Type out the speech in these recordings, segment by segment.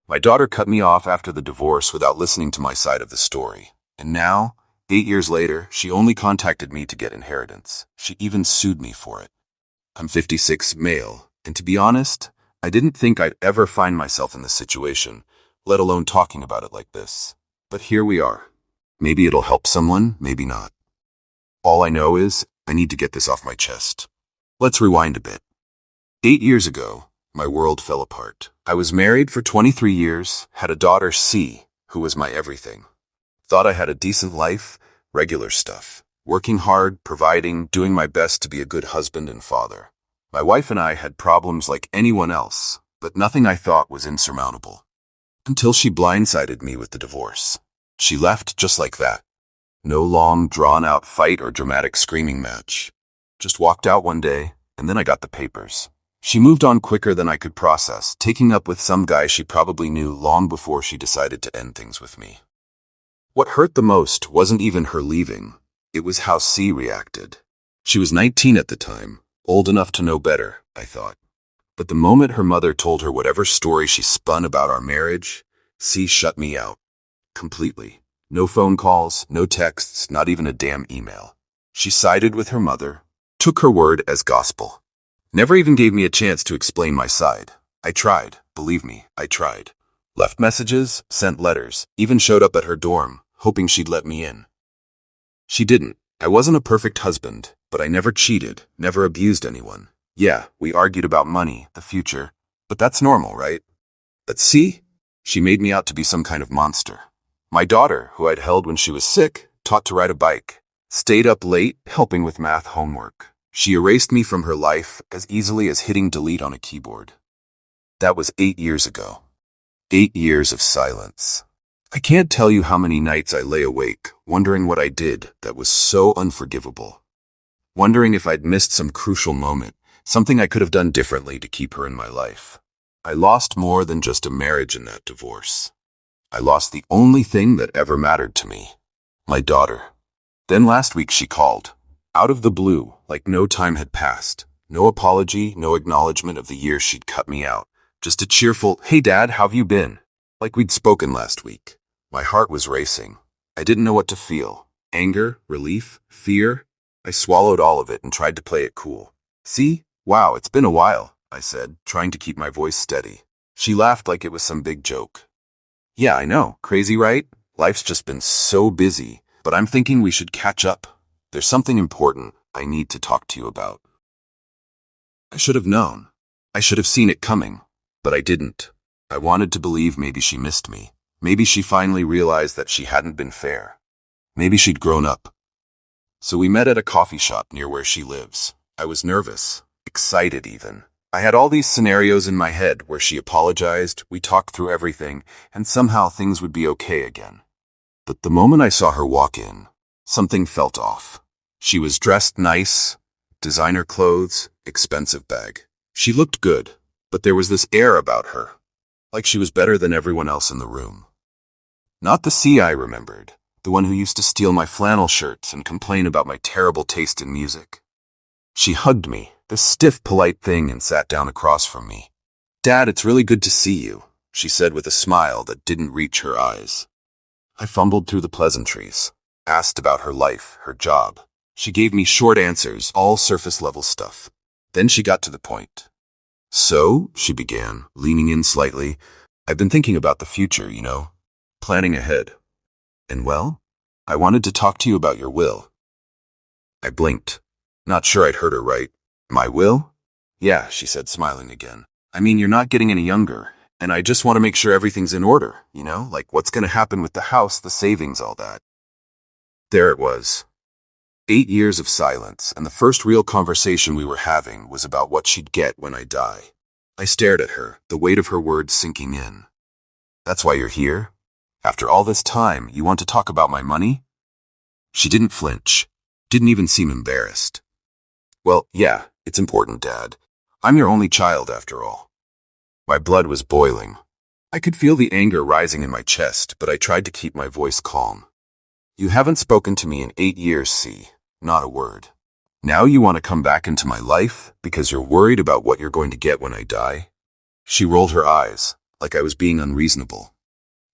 My daughter cut me off after the divorce without listening to my side of the story. And now, 8 years later, she only contacted me to get inheritance. She even sued me for it. I'm 56, male, and to be honest, I didn't think I'd ever find myself in this situation, let alone talking about it like this. But here we are. Maybe it'll help someone, maybe not. All I know is, I need to get this off my chest. Let's rewind a bit. 8 years ago, my world fell apart. I was married for 23 years, had a daughter, C, who was my everything. Thought I had a decent life, regular stuff. Working hard, providing, doing my best to be a good husband and father. My wife and I had problems like anyone else, but nothing I thought was insurmountable. Until she blindsided me with the divorce. She left just like that. No long, drawn-out fight or dramatic screaming match. Just walked out one day, and then I got the papers. She moved on quicker than I could process, taking up with some guy she probably knew long before she decided to end things with me. What hurt the most wasn't even her leaving. It was how C reacted. She was 19 at the time, old enough to know better, I thought. But the moment her mother told her whatever story she spun about our marriage, C shut me out. Completely. No phone calls, no texts, not even a damn email. She sided with her mother, took her word as gospel. Never even gave me a chance to explain my side. I tried, believe me, I tried. Left messages, sent letters, even showed up at her dorm, hoping she'd let me in. She didn't. I wasn't a perfect husband, but I never cheated, never abused anyone. Yeah, we argued about money, the future, but that's normal, right? But see, she made me out to be some kind of monster. My daughter, who I'd held when she was sick, taught to ride a bike, stayed up late helping with math homework. She erased me from her life as easily as hitting delete on a keyboard. That was 8 years ago. 8 years of silence. I can't tell you how many nights I lay awake, wondering what I did that was so unforgivable. Wondering if I'd missed some crucial moment, something I could have done differently to keep her in my life. I lost more than just a marriage in that divorce. I lost the only thing that ever mattered to me. My daughter. Then last week she called. Out of the blue, like no time had passed. No apology, no acknowledgement of the years she'd cut me out. Just a cheerful, "Hey Dad, how've you been?" Like we'd spoken last week. My heart was racing. I didn't know what to feel. Anger, relief, fear. I swallowed all of it and tried to play it cool. "See? Wow, it's been a while," I said, trying to keep my voice steady. She laughed like it was some big joke. "Yeah, I know. Crazy, right? Life's just been so busy, but I'm thinking we should catch up. There's something important I need to talk to you about." I should have known. I should have seen it coming, but I didn't. I wanted to believe maybe she missed me. Maybe she finally realized that she hadn't been fair. Maybe she'd grown up. So we met at a coffee shop near where she lives. I was nervous, excited even. I had all these scenarios in my head where she apologized, we talked through everything, and somehow things would be okay again. But the moment I saw her walk in, something felt off. She was dressed nice, designer clothes, expensive bag. She looked good, but there was this air about her, like she was better than everyone else in the room. Not the C I remembered, the one who used to steal my flannel shirts and complain about my terrible taste in music. She hugged me, this stiff, polite thing, and sat down across from me. "Dad, it's really good to see you," she said with a smile that didn't reach her eyes. I fumbled through the pleasantries, asked about her life, her job. She gave me short answers, all surface-level stuff. Then she got to the point. "So," she began, leaning in slightly, "I've been thinking about the future, planning ahead. And well, I wanted to talk to you about your will." I blinked. Not sure I'd heard her right. "My will?" "Yeah," she said, smiling again. "I mean, you're not getting any younger, and I just want to make sure everything's in order, like what's going to happen with the house, the savings, all that." There it was. 8 years of silence, and the first real conversation we were having was about what she'd get when I die. I stared at her, the weight of her words sinking in. "That's why you're here? After all this time, you want to talk about my money?" She didn't flinch, didn't even seem embarrassed. "Well, yeah, it's important, Dad. I'm your only child, after all." My blood was boiling. I could feel the anger rising in my chest, but I tried to keep my voice calm. "You haven't spoken to me in 8 years, C. Not a word. Now you want to come back into my life because you're worried about what you're going to get when I die?" She rolled her eyes, like I was being unreasonable.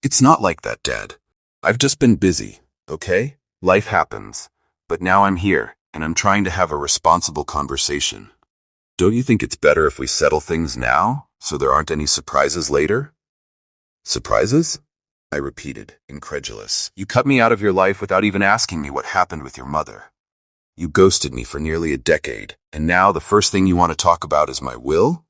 It's not like that, Dad. I've just been busy, okay? Life happens. But now I'm here, and I'm trying to have a responsible conversation. Don't you think it's better if we settle things now, so there aren't any surprises later? Surprises? I repeated, incredulous. You cut me out of your life without even asking me what happened with your mother. You ghosted me for nearly a decade, and now the first thing you want to talk about is my will?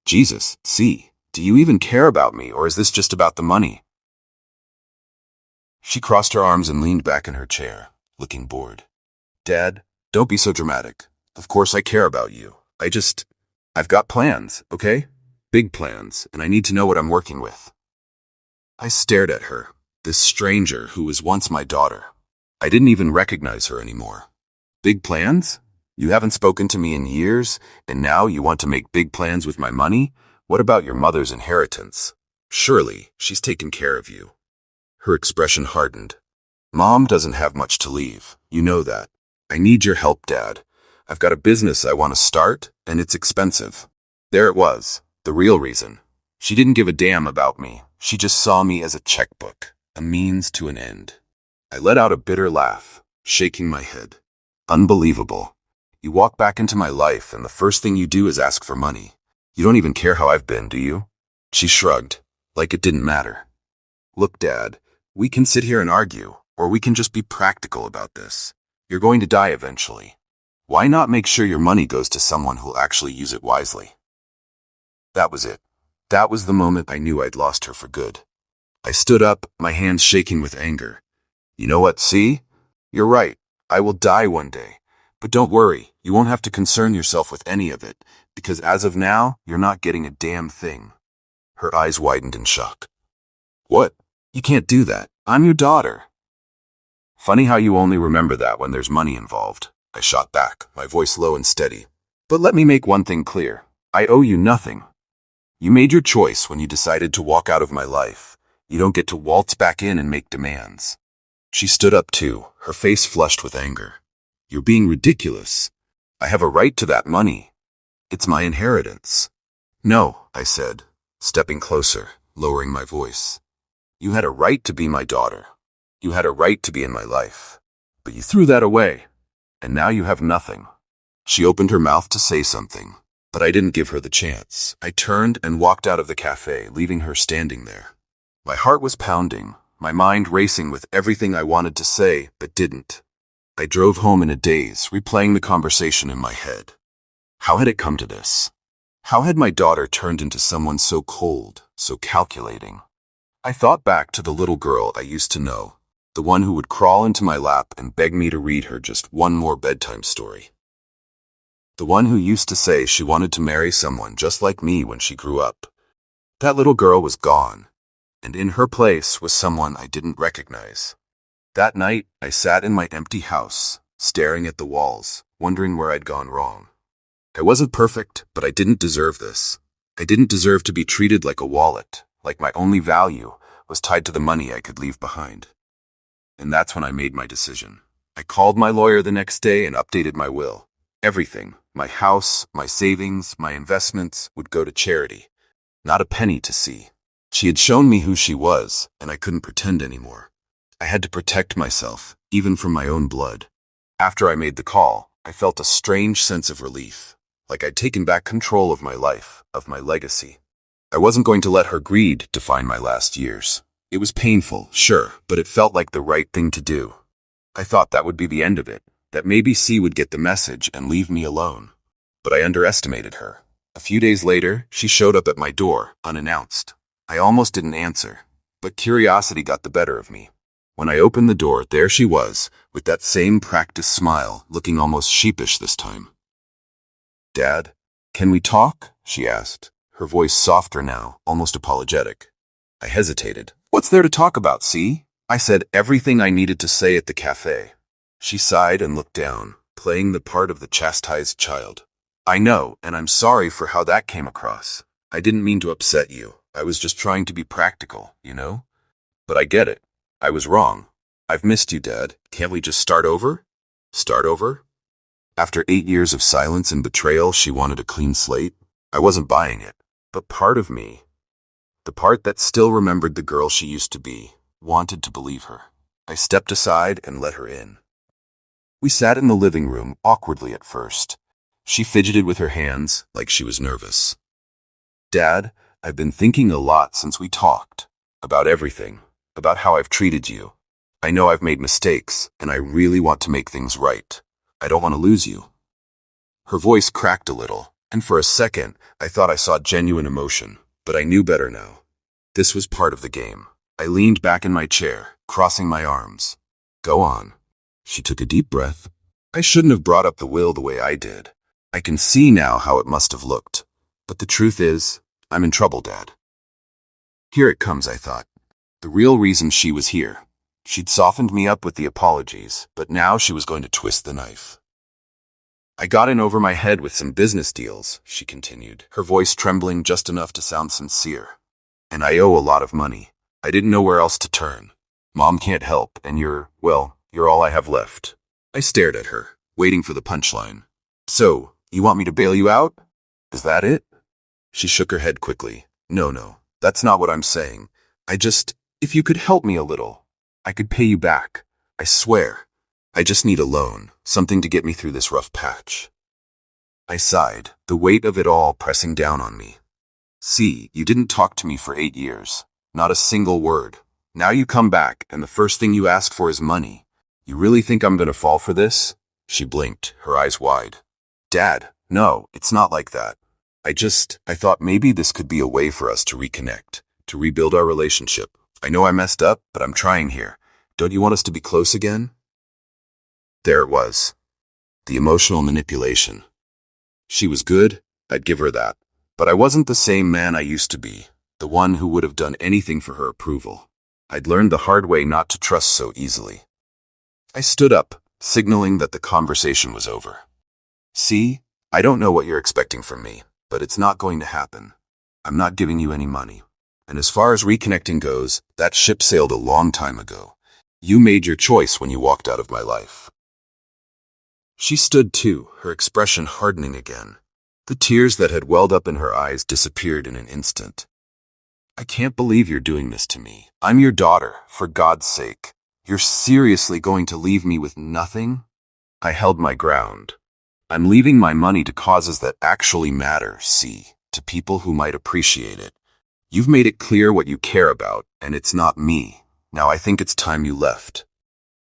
Jesus, see, do you even care about me, or is this just about the money? She crossed her arms and leaned back in her chair, looking bored. Dad, don't be so dramatic. Of course I care about you. I've got plans, okay? Big plans, and I need to know what I'm working with. I stared at her, this stranger who was once my daughter. I didn't even recognize her anymore. Big plans? You haven't spoken to me in years, and now you want to make big plans with my money? What about your mother's inheritance? Surely, she's taken care of you. Her expression hardened. Mom doesn't have much to leave. You know that. I need your help, Dad. I've got a business I want to start, and it's expensive. There it was, the real reason. She didn't give a damn about me. She just saw me as a checkbook, a means to an end. I let out a bitter laugh, shaking my head. Unbelievable. You walk back into my life, and the first thing you do is ask for money. You don't even care how I've been, do you? She shrugged, like it didn't matter. Look, Dad, we can sit here and argue, or we can just be practical about this. You're going to die eventually. Why not make sure your money goes to someone who'll actually use it wisely? That was it. That was the moment I knew I'd lost her for good. I stood up, my hands shaking with anger. You know what, see? You're right. I will die one day. But don't worry, you won't have to concern yourself with any of it, because as of now, you're not getting a damn thing. Her eyes widened in shock. What? You can't do that. I'm your daughter. Funny how you only remember that when there's money involved. I shot back, my voice low and steady. But let me make one thing clear. I owe you nothing. You made your choice when you decided to walk out of my life. You don't get to waltz back in and make demands. She stood up too, her face flushed with anger. You're being ridiculous. I have a right to that money. It's my inheritance. No, I said, stepping closer, lowering my voice. You had a right to be my daughter. You had a right to be in my life. But you threw that away. And now you have nothing. She opened her mouth to say something, but I didn't give her the chance. I turned and walked out of the cafe, leaving her standing there. My heart was pounding, my mind racing with everything I wanted to say, but didn't. I drove home in a daze, replaying the conversation in my head. How had it come to this? How had my daughter turned into someone so cold, so calculating? I thought back to the little girl I used to know, the one who would crawl into my lap and beg me to read her just one more bedtime story. The one who used to say she wanted to marry someone just like me when she grew up. That little girl was gone, and in her place was someone I didn't recognize. That night, I sat in my empty house, staring at the walls, wondering where I'd gone wrong. I wasn't perfect, but I didn't deserve this. I didn't deserve to be treated like a wallet, like my only value was tied to the money I could leave behind. And that's when I made my decision. I called my lawyer the next day and updated my will. Everything, my house, my savings, my investments, would go to charity. Not a penny to see. She had shown me who she was, and I couldn't pretend anymore. I had to protect myself, even from my own blood. After I made the call, I felt a strange sense of relief, like I'd taken back control of my life, of my legacy. I wasn't going to let her greed define my last years. It was painful, sure, but it felt like the right thing to do. I thought that would be the end of it, that maybe C would get the message and leave me alone. But I underestimated her. A few days later, she showed up at my door, unannounced. I almost didn't answer, but curiosity got the better of me. When I opened the door, there she was, with that same practiced smile, looking almost sheepish this time. "Dad, can we talk?" she asked, her voice softer now, almost apologetic. I hesitated. "What's there to talk about, C?" I said everything I needed to say at the cafe. She sighed and looked down, playing the part of the chastised child. "I know, and I'm sorry for how that came across. I didn't mean to upset you. I was just trying to be practical, you know? But I get it. I was wrong. I've missed you, Dad. Can't we just start over?" Start over? After 8 years of silence and betrayal, she wanted a clean slate. I wasn't buying it, but part of me The part that still remembered the girl she used to be, wanted to believe her. I stepped aside and let her in. We sat in the living room, awkwardly at first. She fidgeted with her hands, like she was nervous. Dad, I've been thinking a lot since we talked. About everything. About how I've treated you. I know I've made mistakes, and I really want to make things right. I don't want to lose you. Her voice cracked a little, and for a second, I thought I saw genuine emotion, but I knew better now. This was part of the game. I leaned back in my chair, crossing my arms. Go on. She took a deep breath. I shouldn't have brought up the will the way I did. I can see now how it must have looked. But the truth is, I'm in trouble, Dad. Here it comes, I thought. The real reason she was here. She'd softened me up with the apologies, but now she was going to twist the knife. I got in over my head with some business deals, she continued, her voice trembling just enough to sound sincere. And I owe a lot of money. I didn't know where else to turn. Mom can't help, and you're all I have left. I stared at her, waiting for the punchline. So, you want me to bail you out? Is that it? She shook her head quickly. No, that's not what I'm saying. If you could help me a little, I could pay you back. I swear. I just need a loan, something to get me through this rough patch. I sighed, the weight of it all pressing down on me. See, you didn't talk to me for 8 years. Not a single word. Now you come back, and the first thing you ask for is money. You really think I'm gonna fall for this? She blinked, her eyes wide. Dad, no, it's not like that. I thought maybe this could be a way for us to reconnect, to rebuild our relationship. I know I messed up, but I'm trying here. Don't you want us to be close again? There it was. The emotional manipulation. She was good, I'd give her that. But I wasn't the same man I used to be, the one who would have done anything for her approval. I'd learned the hard way not to trust so easily. I stood up, signaling that the conversation was over. See, I don't know what you're expecting from me, but it's not going to happen. I'm not giving you any money. And as far as reconnecting goes, that ship sailed a long time ago. You made your choice when you walked out of my life. She stood too, her expression hardening again. The tears that had welled up in her eyes disappeared in an instant. I can't believe you're doing this to me. I'm your daughter, for God's sake. You're seriously going to leave me with nothing? I held my ground. I'm leaving my money to causes that actually matter, see, to people who might appreciate it. You've made it clear what you care about, and it's not me. Now I think it's time you left.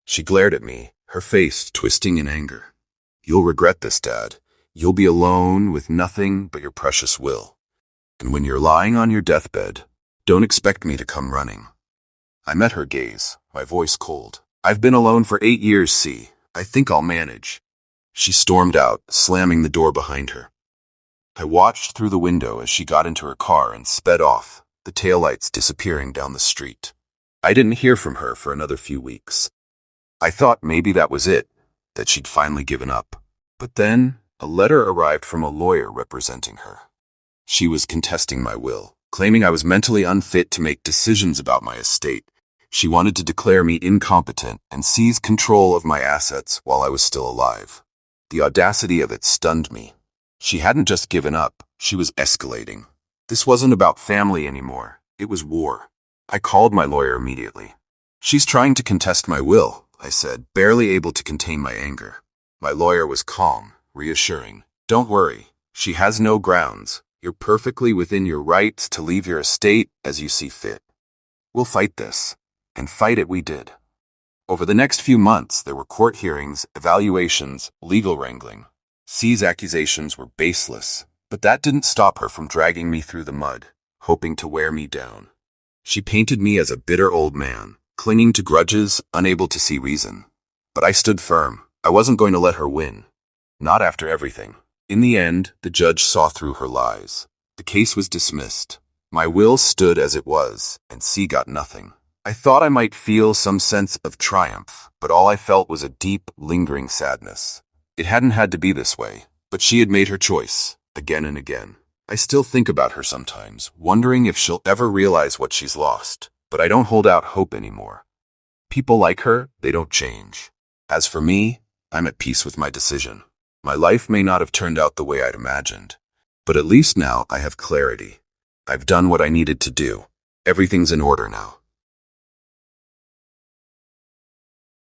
She glared at me, her face twisting in anger. You'll regret this, Dad. You'll be alone with nothing but your precious will. And when you're lying on your deathbed, don't expect me to come running. I met her gaze, my voice cold. I've been alone for 8 years, see. I think I'll manage. She stormed out, slamming the door behind her. I watched through the window as she got into her car and sped off, the taillights disappearing down the street. I didn't hear from her for another few weeks. I thought maybe that was it, that she'd finally given up. But then, a letter arrived from a lawyer representing her. She was contesting my will, claiming I was mentally unfit to make decisions about my estate. She wanted to declare me incompetent and seize control of my assets while I was still alive. The audacity of it stunned me. She hadn't just given up, she was escalating. This wasn't about family anymore, it was war. I called my lawyer immediately. She's trying to contest my will, I said, barely able to contain my anger. My lawyer was calm, reassuring. Don't worry, she has no grounds. You're perfectly within your rights to leave your estate as you see fit. We'll fight this. And fight it we did. Over the next few months, there were court hearings, evaluations, legal wrangling. C's accusations were baseless, but that didn't stop her from dragging me through the mud, hoping to wear me down. She painted me as a bitter old man, clinging to grudges, unable to see reason. But I stood firm. I wasn't going to let her win. Not after everything. In the end, the judge saw through her lies. The case was dismissed. My will stood as it was, and C got nothing. I thought I might feel some sense of triumph, but all I felt was a deep, lingering sadness. It hadn't had to be this way, but she had made her choice, again and again. I still think about her sometimes, wondering if she'll ever realize what she's lost, but I don't hold out hope anymore. People like her, they don't change. As for me, I'm at peace with my decision. My life may not have turned out the way I'd imagined, but at least now I have clarity. I've done what I needed to do, Everything's in order now.